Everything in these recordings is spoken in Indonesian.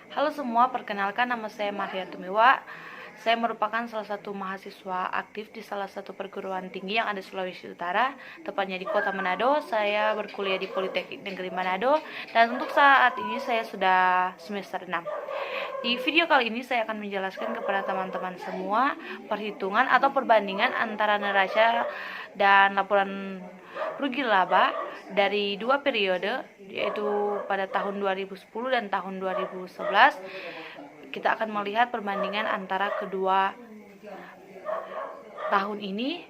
Halo semua, perkenalkan nama saya Maria Tumiwa. Saya merupakan salah satu mahasiswa aktif di salah satu perguruan tinggi yang ada di Sulawesi Utara, tepatnya di Kota Manado. Saya berkuliah di Politeknik Negeri Manado dan untuk saat ini saya sudah semester 6. Di video kali ini saya akan menjelaskan kepada teman-teman semua perhitungan atau perbandingan antara neraca dan laporan rugi laba dari dua periode, yaitu pada tahun 2010 dan tahun 2011. Kita akan melihat perbandingan antara kedua tahun ini,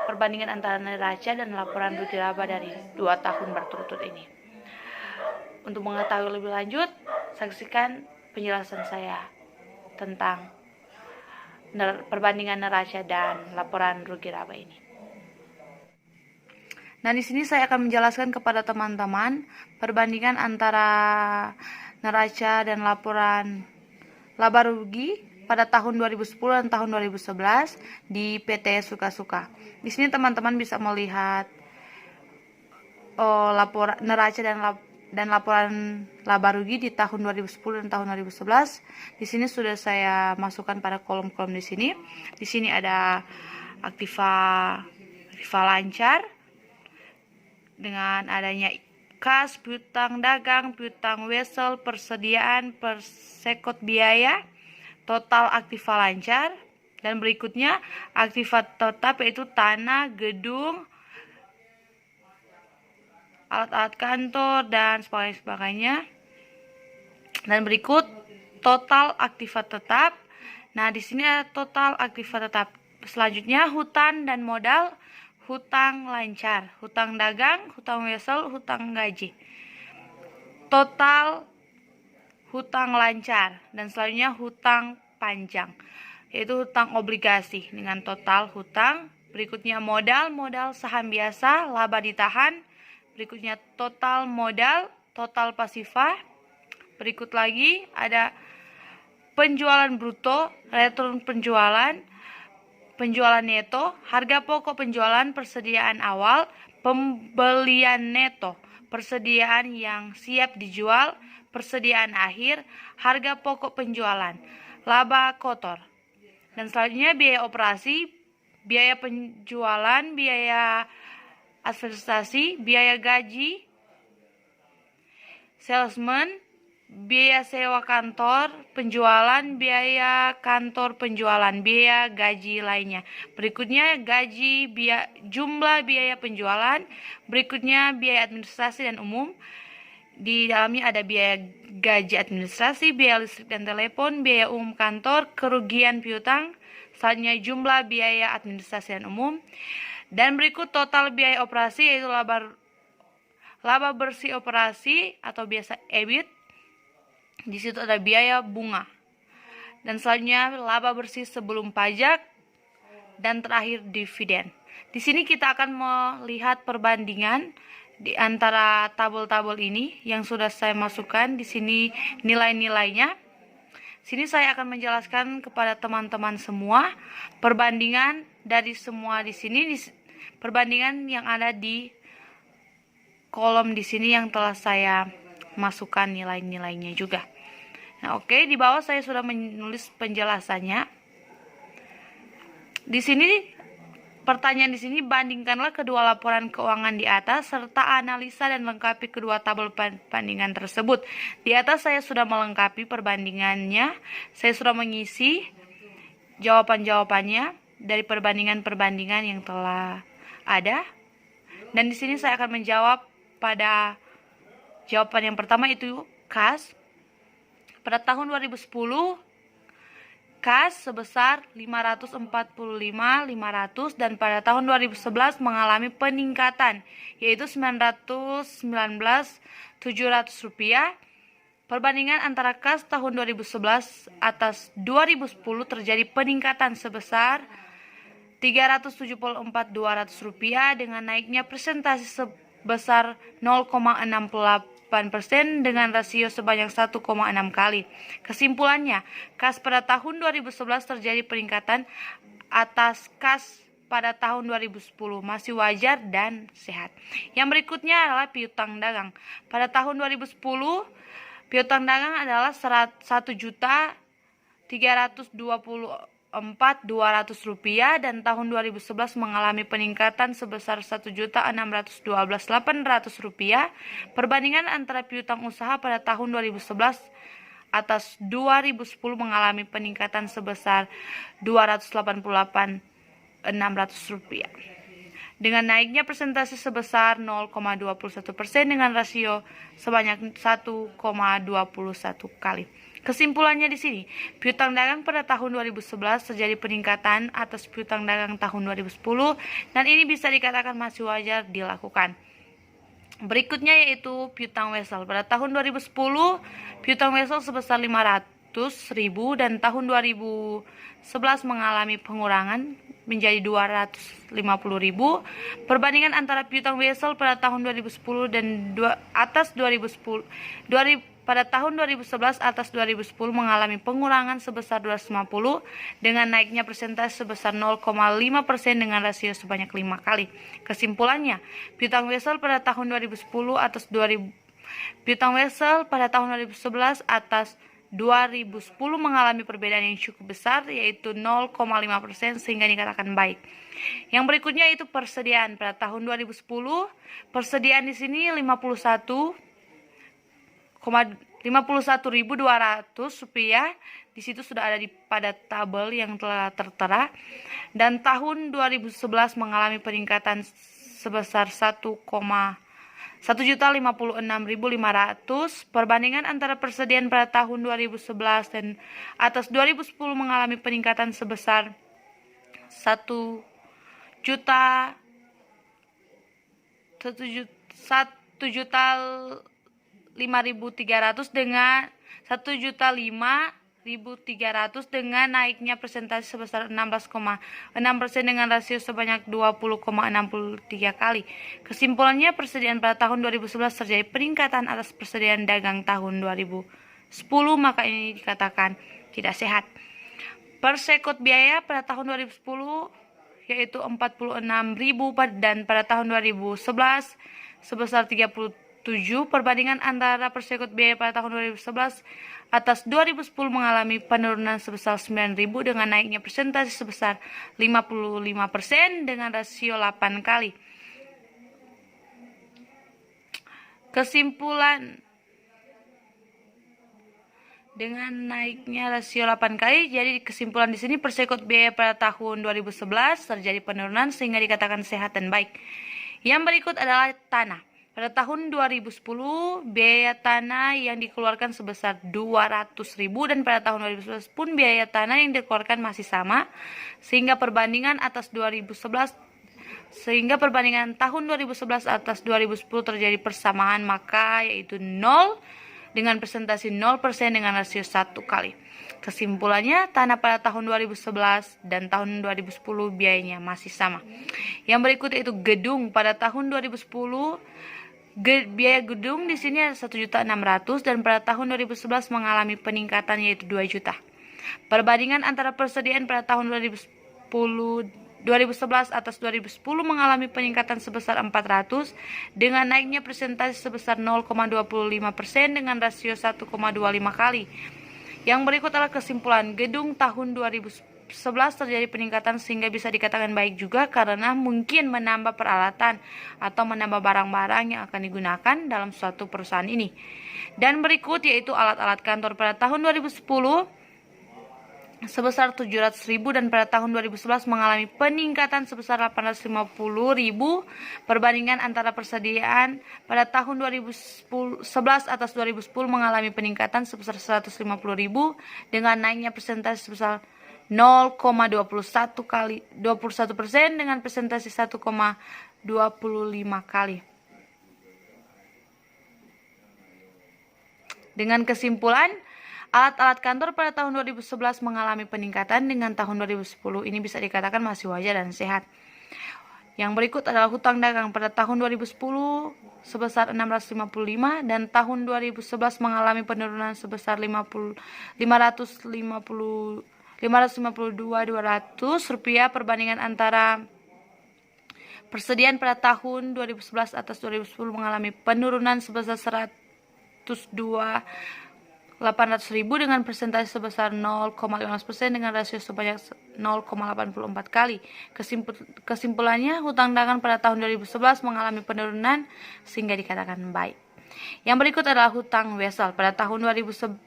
perbandingan antara neraca dan laporan rugi laba dari 2 tahun berturut-turut ini. Untuk mengetahui lebih lanjut, saksikan penjelasan saya tentang perbandingan neraca dan laporan rugi laba ini. Nah, di sini saya akan menjelaskan kepada teman-teman perbandingan antara neraca dan laporan laba rugi pada tahun 2010 dan tahun 2011 di PT Suka-Suka. Di sini teman-teman bisa melihat laporan neraca dan laporan laba rugi di tahun 2010 dan tahun 2011. Di sini sudah saya masukkan pada kolom-kolom di sini. Di sini ada aktiva lancar dengan adanya kas, piutang dagang, piutang wesel, persediaan, persekot biaya, total aktiva lancar, dan berikutnya aktiva tetap yaitu tanah, gedung, alat-alat kantor, dan sebagainya. Dan berikut total aktiva tetap. Nah, di sini ada total aktiva tetap. Selanjutnya hutang dan modal, hutang lancar, hutang dagang, hutang wesel, hutang gaji. Total hutang lancar, dan selanjutnya hutang panjang, yaitu hutang obligasi dengan total hutang. Berikutnya modal saham biasa, laba ditahan. Berikutnya total modal, total pasifa. Berikut lagi ada penjualan bruto, return penjualan, penjualan neto, harga pokok penjualan, persediaan awal, pembelian neto, persediaan yang siap dijual, persediaan akhir, harga pokok penjualan, laba kotor. Dan selanjutnya biaya operasi, biaya penjualan, biaya administrasi, biaya gaji, salesman, biaya sewa kantor, penjualan, biaya kantor penjualan, biaya gaji lainnya. Berikutnya gaji, jumlah biaya penjualan. Berikutnya biaya administrasi dan umum. Di dalamnya ada biaya gaji administrasi, biaya listrik dan telepon, biaya umum kantor, kerugian piutang. Selanjutnya jumlah biaya administrasi dan umum. Dan berikut total biaya operasi, yaitu laba bersih operasi atau biasa EBIT. Di situ ada biaya bunga. Dan selanjutnya laba bersih sebelum pajak, dan terakhir dividen. Di sini kita akan melihat perbandingan di antara tabel-tabel ini yang sudah saya masukkan. Di sini nilai-nilainya. Sini saya akan menjelaskan kepada teman-teman semua perbandingan dari semua di sini, perbandingan yang ada di kolom di sini yang telah saya masukkan nilai-nilainya juga. Nah, oke, di bawah saya sudah menulis penjelasannya. Di sini pertanyaan di sini, bandingkanlah kedua laporan keuangan di atas serta analisa dan lengkapi kedua tabel perbandingan tersebut. Di atas saya sudah melengkapi perbandingannya. Saya sudah mengisi jawaban-jawabannya dari perbandingan-perbandingan yang telah ada. Dan di sini saya akan menjawab pada jawaban yang pertama, itu kas. Pada tahun 2010, kas sebesar 545.500 dan pada tahun 2011 mengalami peningkatan, yaitu 919.700 rupiah. Perbandingan antara kas tahun 2011 atas 2010 terjadi peningkatan sebesar 374.200 rupiah dengan naiknya presentasi sebesar 0,68% dengan rasio sebanyak 1,6 kali. Kesimpulannya, kas pada tahun 2011 terjadi peningkatan atas kas pada tahun 2010, masih wajar dan sehat. Yang berikutnya adalah piutang dagang. Pada tahun 2010 Piutang dagang adalah 1.324.200 rupiah dan tahun 2011 mengalami peningkatan sebesar 1.612.800 rupiah. Perbandingan antara piutang usaha pada tahun 2011 atas 2010 mengalami peningkatan sebesar 288.600 rupiah. Dengan naiknya persentase sebesar 0,21% dengan rasio sebanyak 1,21 kali. Kesimpulannya di sini, piutang dagang pada tahun 2011 terjadi peningkatan atas piutang dagang tahun 2010 dan ini bisa dikatakan masih wajar dilakukan. Berikutnya yaitu piutang wesel. Pada tahun 2010, piutang wesel sebesar 500.000 dan tahun 2011 mengalami pengurangan menjadi 250.000. Perbandingan antara piutang wesel pada tahun 2010 dan pada tahun 2011 atas 2010 mengalami pengurangan sebesar 250 dengan naiknya persentase sebesar 0,5% dengan rasio sebanyak 5 kali. Kesimpulannya, piutang wesel pada tahun 2010 atas 2000 piutang wesel pada tahun 2011 atas 2010 mengalami perbedaan yang cukup besar yaitu 0,5% sehingga dikatakan baik. Yang berikutnya itu persediaan. Pada tahun 2010 persediaan di sini 51.200 rupiah. Di situ sudah ada pada tabel yang telah tertera. Dan tahun 2011 mengalami peningkatan sebesar 1.056.500. Perbandingan antara persediaan pada tahun 2011 dan atas 2010 mengalami peningkatan sebesar 1.5.300 dengan 1.5.300 dengan naiknya persentase sebesar 16,6% dengan rasio sebanyak 20,63 kali. Kesimpulannya, persediaan pada tahun 2011 terjadi peningkatan atas persediaan dagang tahun 2010, maka ini dikatakan tidak sehat. Persekut biaya pada tahun 2010 yaitu 46.000 dan pada tahun 2011 sebesar 37. Perbandingan antara persekut biaya pada tahun 2011 atas 2010 mengalami penurunan sebesar 9.000 dengan naiknya persentase sebesar 55% dengan rasio 8 kali. Kesimpulan, dengan naiknya rasio 8 kali, jadi kesimpulan di sini persekut biaya pada tahun 2011 terjadi penurunan sehingga dikatakan sehat dan baik. Yang berikut adalah tanah. Pada tahun 2010, biaya tanah yang dikeluarkan sebesar 200.000 dan pada tahun 2011 pun biaya tanah yang dikeluarkan masih sama, sehingga perbandingan tahun 2011 atas 2010 terjadi persamaan, maka yaitu 0 dengan persentase 0% dengan rasio 1 kali. Kesimpulannya, tanah pada tahun 2011 dan tahun 2010 biayanya masih sama. Yang berikut yaitu gedung. Pada tahun 2010 biaya gedung di sini ada 1.600.000 dan pada tahun 2011 mengalami peningkatan yaitu 2 juta. Perbandingan antara persediaan pada tahun 2011 atas 2010 mengalami peningkatan sebesar 400 dengan naiknya persentase sebesar 0,25% dengan rasio 1,25 kali. Yang berikut adalah kesimpulan. Gedung tahun 2011 terjadi peningkatan sehingga bisa dikatakan baik juga karena mungkin menambah peralatan atau menambah barang-barang yang akan digunakan dalam suatu perusahaan ini. Dan berikut yaitu alat-alat kantor pada tahun 2010 sebesar 700.000 dan pada tahun 2011 mengalami peningkatan sebesar 850.000. Perbandingan antara persediaan pada tahun 2011 atas 2010 mengalami peningkatan sebesar 150.000 dengan naiknya persentase sebesar 0,21% dengan persentase 1,25 kali. Dengan kesimpulan, alat-alat kantor pada tahun 2011 mengalami peningkatan dengan tahun 2010. Ini bisa dikatakan masih wajar dan sehat. Yang berikut adalah hutang dagang pada tahun 2010 sebesar 655 dan tahun 2011 mengalami penurunan sebesar 552.200 rupiah. Perbandingan antara persediaan pada tahun 2011 atas 2010 mengalami penurunan sebesar 800.000 dengan persentase sebesar 0,15% dengan rasio sebanyak 0,84 kali. Kesimpulannya, hutang dagang pada tahun 2011 mengalami penurunan sehingga dikatakan baik. Yang berikut adalah hutang wesel. Pada tahun 2010,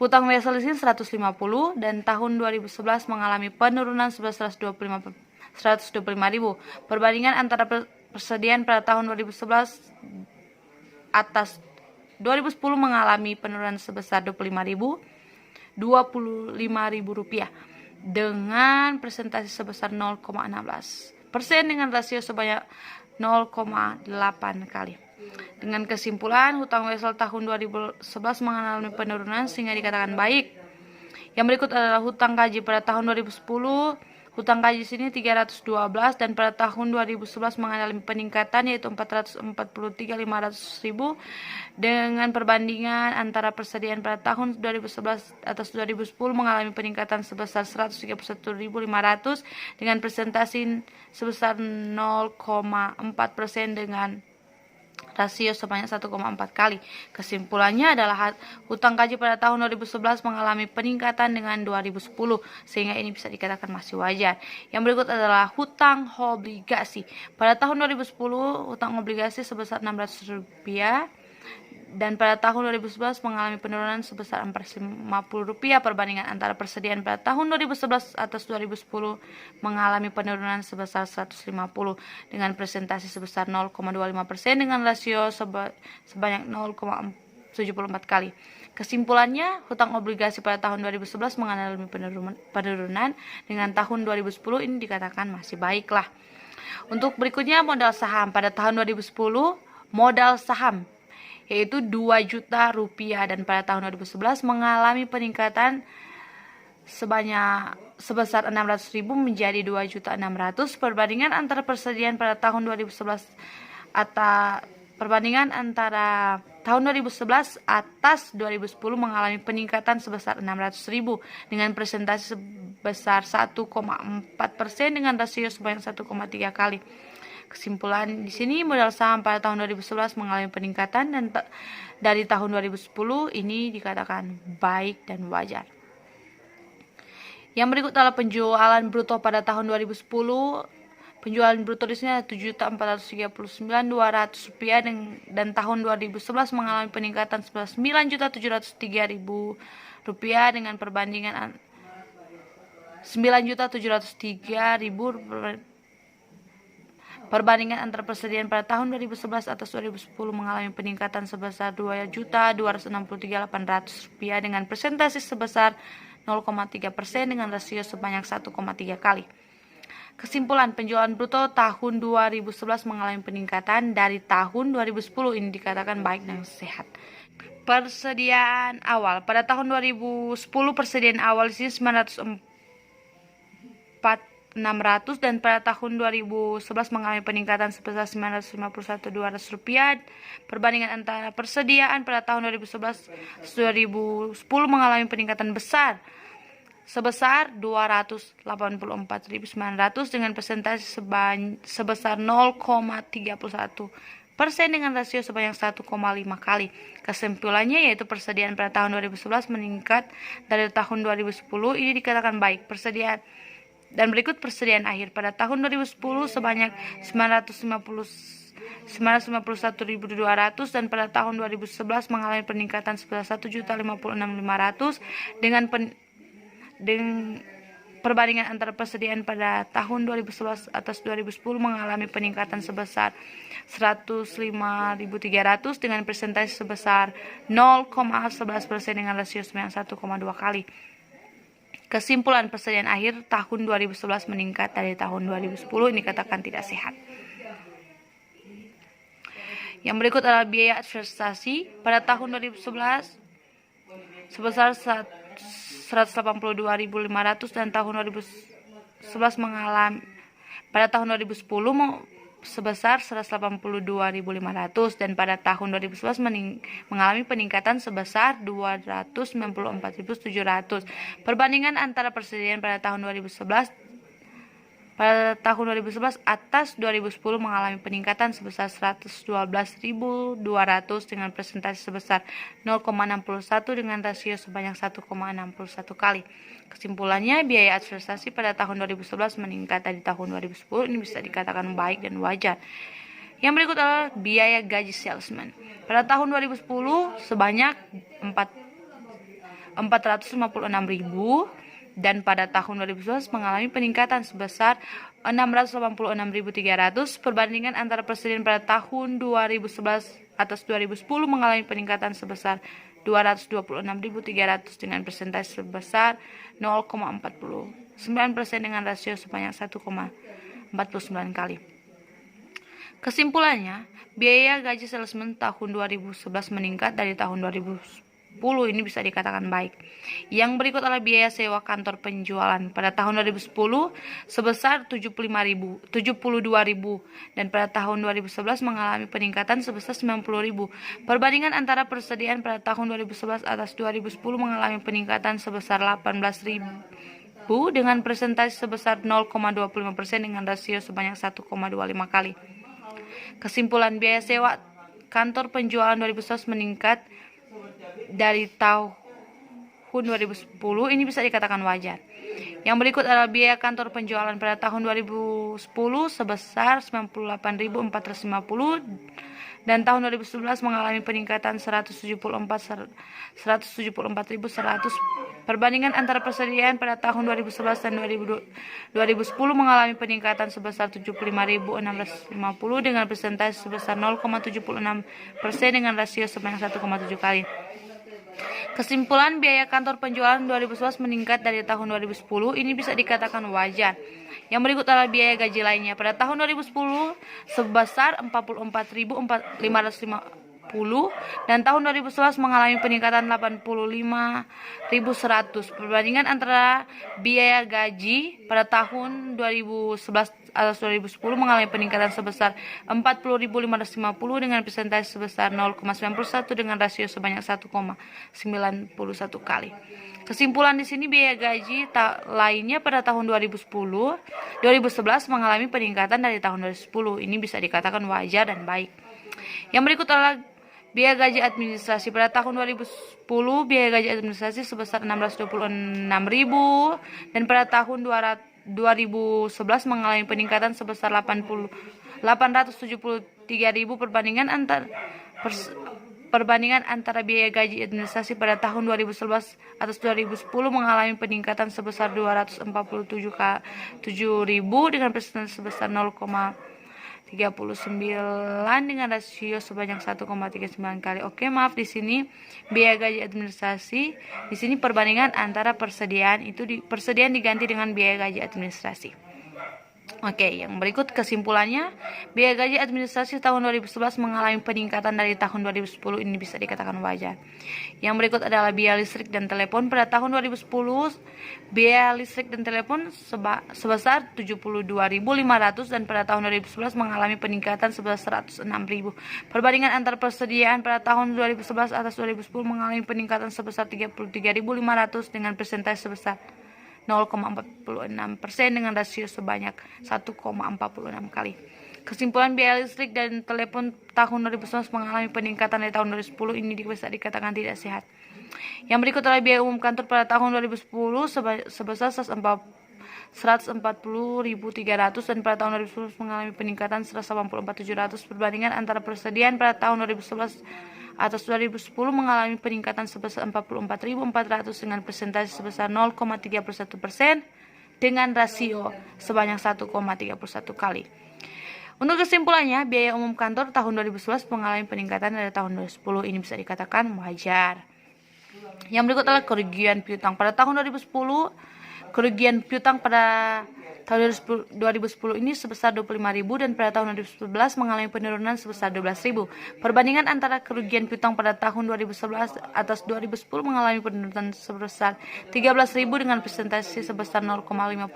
hutang wesel di sini 150 dan tahun 2011 mengalami penurunan sebesar 125.000. Perbandingan antara persediaan pada tahun 2011 atas 2010 mengalami penurunan sebesar 25.000 rupiah dengan presentasi sebesar 0,16% dengan rasio sebanyak 0,8 kali. Dengan kesimpulan, hutang wesel tahun 2011 mengalami penurunan sehingga dikatakan baik. Yang berikut adalah hutang gaji pada tahun 2010. Hutang gaji sini 312 dan pada tahun 2011 mengalami peningkatan yaitu 443.500.000 dengan perbandingan antara persediaan pada tahun 2011 atas 2010 mengalami peningkatan sebesar 131.500 dengan presentasi sebesar 0,4% dengan rasio sebanyak 1,4 kali. Kesimpulannya adalah hutang gaji pada tahun 2011 mengalami peningkatan dengan 2010 sehingga ini bisa dikatakan masih wajar. Yang berikut adalah hutang obligasi. Pada tahun 2010 hutang obligasi sebesar 600 rupiah dan pada tahun 2011 mengalami penurunan sebesar 450 rupiah. Perbandingan antara persediaan pada tahun 2011 atas 2010 mengalami penurunan sebesar 150 dengan presentasi sebesar 0,25% dengan rasio sebanyak 0,74 kali. Kesimpulannya, hutang obligasi pada tahun 2011 mengalami penurunan dengan tahun 2010 ini dikatakan masih baiklah. Untuk berikutnya modal saham. Pada tahun 2010 modal saham yaitu 2 juta rupiah dan pada tahun 2011 mengalami peningkatan sebesar 600.000 menjadi 2.600.000. Perbandingan antara persediaan pada tahun 2011 tahun 2011 atas 2010 mengalami peningkatan sebesar 600.000 dengan presentasi sebesar 1,4% dengan rasio sebanyak 1,3 kali. Kesimpulan di sini modal saham pada tahun 2011 mengalami peningkatan dan dari tahun 2010 ini dikatakan baik dan wajar. Yang berikut adalah penjualan bruto pada tahun 2010. Penjualan bruto di sini ada 7.439.200 rupiah dan tahun 2011 mengalami peningkatan sebesar 9.703.000 rupiah dengan perbandingan 9.703.000. Perbandingan antara persediaan pada tahun 2011 atas 2010 mengalami peningkatan sebesar 2.263.800 rupiah dengan presentasi sebesar 0,3% dengan rasio sebanyak 1,3 kali. Kesimpulan, penjualan bruto tahun 2011 mengalami peningkatan dari tahun 2010 ini dikatakan baik dan sehat. Persediaan awal pada tahun 2010 persediaan awal di sini 600 dan pada tahun 2011 mengalami peningkatan sebesar 951.200 rupiah. Perbandingan antara persediaan pada tahun 2011 2010 mengalami peningkatan besar sebesar 284.900 dengan persentase sebesar 0,31% dengan rasio sebanyak 1,5 kali. Kesimpulannya yaitu persediaan pada tahun 2011 meningkat dari tahun 2010 ini dikatakan baik. Persediaan dan berikut persediaan akhir pada tahun 2010 sebanyak 951.200 dan pada tahun 2011 mengalami peningkatan sebesar 1.056.500 dengan perbandingan antara persediaan pada tahun 2011 atas 2010 mengalami peningkatan sebesar 105.300 dengan persentase sebesar 0,11% dengan rasio 1,2 kali. Kesimpulan, persediaan akhir tahun 2011 meningkat dari tahun 2010 ini katakan tidak sehat. Yang berikut adalah biaya investasi pada tahun 2011 sebesar 182.500 dan tahun 2011 pada tahun 2010 sebesar 182.500 dan pada tahun 2011 mengalami peningkatan sebesar 294.700. Perbandingan antara persediaan pada tahun 2011 pada tahun 2011 atas 2010 mengalami peningkatan sebesar 112.200 dengan persentase sebesar 0,61 dengan rasio sebanyak 1,61 kali. Kesimpulannya, biaya administrasi pada tahun 2011 meningkat dari tahun 2010. Ini bisa dikatakan baik dan wajar. Yang berikut adalah biaya gaji salesman. Pada tahun 2010 sebanyak 456.000 dan pada tahun 2011 mengalami peningkatan sebesar 686.300. Perbandingan antara persediaan pada tahun 2011 atas 2010 mengalami peningkatan sebesar 226.300 dengan persentase sebesar 0,49% dengan rasio sebanyak 1,49 kali. Kesimpulannya, biaya gaji salesman tahun 2011 meningkat dari tahun 2010. Ini bisa dikatakan baik. Yang berikut adalah biaya sewa kantor penjualan pada tahun 2010 sebesar 72.000 dan pada tahun 2011 mengalami peningkatan sebesar 90.000. Perbandingan antara persediaan pada tahun 2011 atas 2010 mengalami peningkatan sebesar 18.000 dengan persentase sebesar 0,25% dengan rasio sebanyak 1,25 kali. Kesimpulan, biaya sewa kantor penjualan 2011 meningkat dari tahun 2010. Ini bisa dikatakan wajar. Yang berikut adalah biaya kantor penjualan pada tahun 2010 sebesar 98.450 dan tahun 2011 mengalami peningkatan 174.100. Perbandingan antara persediaan pada tahun 2011 dan 2010 mengalami peningkatan sebesar 75.650 dengan persentase sebesar 0,76% dengan rasio sebanyak 1,7 kali. Kesimpulan, biaya kantor penjualan 2011 meningkat dari tahun 2010. Ini bisa dikatakan wajar. Yang berikut adalah biaya gaji lainnya. Pada tahun 2010 sebesar 44.550 dan tahun 2011 mengalami peningkatan 85.100. Perbandingan antara biaya gaji pada tahun 2011 atau 2010 mengalami peningkatan sebesar 40.550 dengan persentase sebesar 0,91 dengan rasio sebanyak 1,91 kali. Kesimpulan di sini, biaya gaji lainnya pada tahun 2011 mengalami peningkatan dari tahun 2010. Ini bisa dikatakan wajar dan baik. Yang berikut adalah biaya gaji administrasi. Pada tahun 2010 biaya gaji administrasi sebesar 626.000 dan pada tahun 2011 mengalami peningkatan sebesar 873.000. Perbandingan antara biaya gaji administrasi pada tahun 2011 atas 2010 mengalami peningkatan sebesar 247.000 dengan persentase sebesar 0,39 dengan rasio sebanyak 1,39 kali. Oke, maaf, di sini biaya gaji administrasi, di sini perbandingan antara persediaan diganti dengan biaya gaji administrasi. Oke, yang berikut kesimpulannya, biaya gaji administrasi tahun 2011 mengalami peningkatan dari tahun 2010. Ini bisa dikatakan wajar. Yang berikut adalah biaya listrik dan telepon. Pada tahun 2010 biaya listrik dan telepon sebesar 72.500 dan pada tahun 2011 mengalami peningkatan sebesar 106.000. Perbandingan antara persediaan pada tahun 2011 atas 2010 mengalami peningkatan sebesar 33.500 dengan persentase sebesar 0,46% dengan rasio sebanyak 1,46 kali. Kesimpulan, biaya listrik dan telepon tahun 2011 mengalami peningkatan dari tahun 2010. Ini bisa dikatakan tidak sehat. Yang berikut adalah biaya umum kantor pada tahun 2010 sebesar 140.300 dan pada tahun 2011 mengalami peningkatan 184.700. Perbandingan antara persediaan pada tahun 2011 atas 2010 mengalami peningkatan sebesar 44.400 dengan persentase sebesar 0,31% dengan rasio sebanyak 1,31 kali. Untuk kesimpulannya, biaya umum kantor tahun 2011 mengalami peningkatan dari tahun 2010. Ini bisa dikatakan wajar. Yang berikut adalah kerugian piutang. Pada tahun 2010, kerugian piutang pada tahun 2010 ini sebesar 25.000 dan pada tahun 2011 mengalami penurunan sebesar 12.000. Perbandingan antara kerugian piutang pada tahun 2011 atas 2010 mengalami penurunan sebesar 13.000 dengan persentase sebesar 0,52%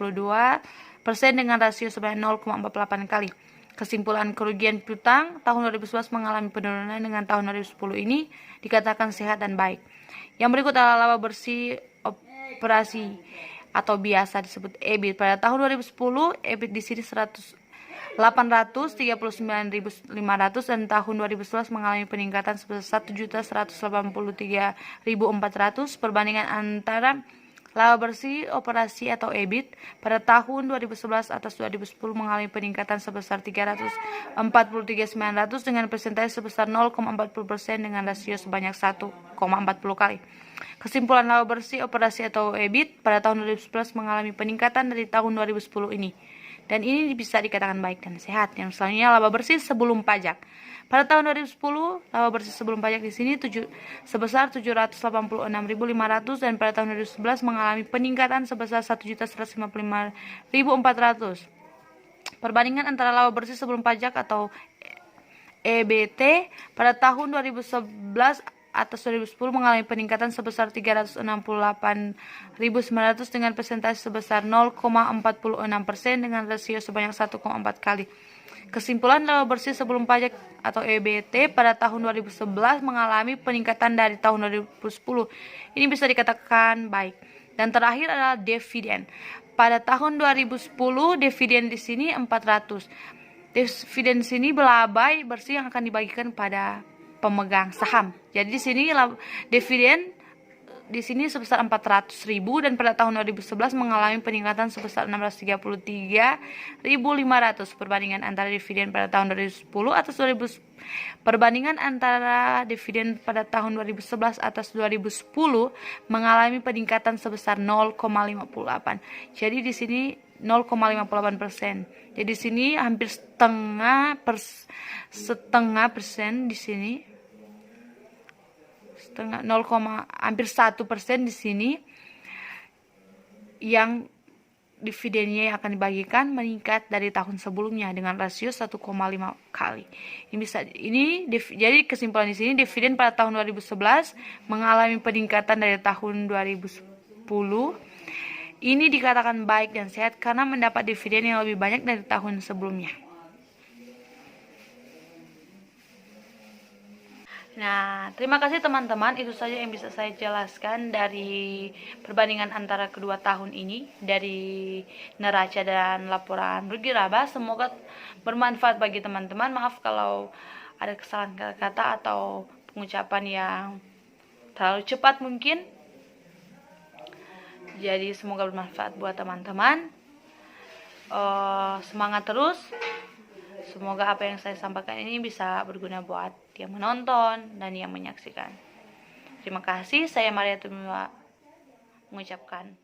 dengan rasio sebanyak 0,48 kali. Kesimpulan, kerugian piutang tahun 2011 mengalami penurunan dengan tahun 2010. Ini dikatakan sehat dan baik. Yang berikut adalah laba bersih operasi atau biasa disebut EBIT. Pada tahun 2010 EBIT di sini 839.500 dan tahun 2011 mengalami peningkatan sebesar 1.183.400. Perbandingan antara laba bersih operasi atau EBIT pada tahun 2011 atas 2010 mengalami peningkatan sebesar 343.900 dengan persentase sebesar 0,40% dengan rasio sebanyak 1,40 kali. Kesimpulan laba bersih operasi atau EBIT pada tahun 2011 mengalami peningkatan dari tahun 2010 ini. Dan ini bisa dikatakan baik dan sehat. Yang selanjutnya laba bersih sebelum pajak. Pada tahun 2010, laba bersih sebelum pajak di sini sebesar 786.500 dan pada tahun 2011 mengalami peningkatan sebesar 1.155.400. Perbandingan antara laba bersih sebelum pajak atau EBT pada tahun 2011 atas 2010 mengalami peningkatan sebesar 368.900 dengan persentase sebesar 0,46% dengan rasio sebanyak 1,4 kali. Kesimpulan laba bersih sebelum pajak atau EBT pada tahun 2011 mengalami peningkatan dari tahun 2010. Ini bisa dikatakan baik. Dan terakhir adalah dividen. Pada tahun 2010 dividen di sini 400. Dividen di sini laba bersih yang akan dibagikan pada pemegang saham. Jadi di sini dividen di sini sebesar 400.000 dan pada tahun 2011 mengalami peningkatan sebesar 633.500. Perbandingan antara dividen pada tahun 2010 atas 2010 perbandingan antara dividen pada tahun 2011 atas 2010 mengalami peningkatan sebesar 0,58. Jadi di sini 0,58%. Jadi di sini hampir setengah persen di sini. Hampir 1% di sini yang dividennya yang akan dibagikan meningkat dari tahun sebelumnya dengan rasio 1,5 kali. Jadi kesimpulan di sini dividen pada tahun 2011 mengalami peningkatan dari tahun 2010. Ini dikatakan baik dan sehat karena mendapat dividen yang lebih banyak dari tahun sebelumnya. Nah, terima kasih teman-teman. Itu saja yang bisa saya jelaskan dari perbandingan antara kedua tahun ini dari neraca dan laporan rugi laba. Semoga bermanfaat bagi teman-teman. Maaf kalau ada kesalahan kata atau pengucapan yang terlalu cepat mungkin. Jadi semoga bermanfaat buat teman-teman. Semangat terus. Semoga apa yang saya sampaikan ini bisa berguna buat yang menonton dan yang menyaksikan. Terima kasih, saya Maria Tumiwa mengucapkan